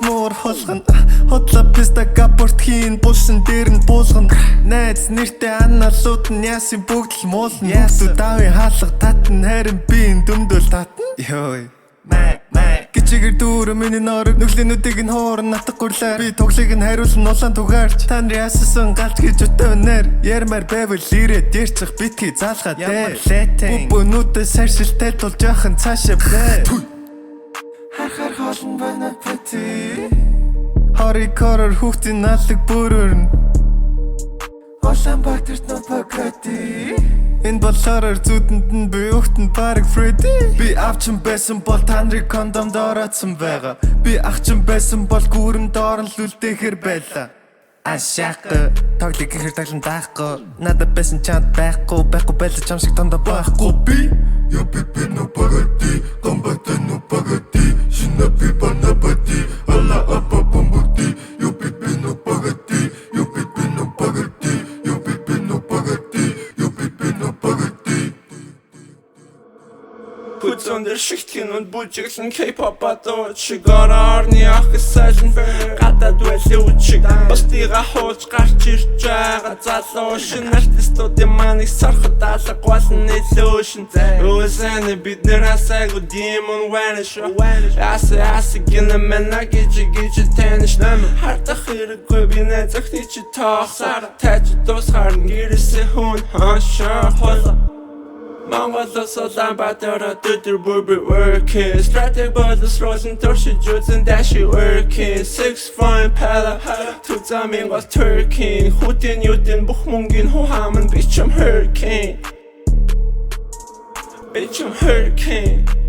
муур хулгана Хотло писта гапорт хийн булшин дээр нь буулгана Найз нэртэй аналууд нь ясын бүгд л муулна Бүгдүү давын хаалга татна харин би энэ дөмдөл татна Йой Гичигэр дүүрэ миний норог нүглэнүүдийг нь хуурн натах гурлаа Би тоглыг нь хариулн улаан тугаарч Та нар ясасан галч гэж өтөвнэр Ярмаар байвал ирээд ярьчих битгий заалгаад дээ Бүүнүүдээ саршилтай тул жоохон цаашаа бай Харахаар хоолн байна пэти Хорикорор хүүхдийн налаг бүрөрн Улаанбаатарт нопагати Энэ болохоор зүудэнд нь би өгтөнд бараг Фредди Би авчин байсан бол та нарыг кондомд ороодсон байгаа Би ахчин байсан бол гүүрэн доорн л үлдээхэр байлаа Ашаахгүй Тоглыг ихэр таглан даахгүй Надад байсан чанд байхгүй байлаа чам шиг тондоо байхгүй Би би нопагати Гамбата нопагати Шина би банабати Алла апа бомбути би нопагати би нопагати Put on der Schichtchen und Bullchicken K-Pop-Bato Чигара орны ах сайжин гадаад байлээ үчиг Бостыга хууч гарч ирж байгаа залуу шин артистуудын маныг сархад алга болсон нэлөөшин Өөсөне бид нэр асайгу демон vanish Асы гинэ мэнэ гэж тэниш Хартах хэрэггүй би найзах чи тоохсаар Таж дуусгаар гэрээсээ хүн ханшаа хойло Mongolos Улаанбаатар төдөр бүр working Strategic bottles rolling torch juice and dash working 6 fine pala Тузамын гол Turkey Хүүтэн ютэн бүх мөнгөний хуаман бичм hurricane Bitch I'm hurricane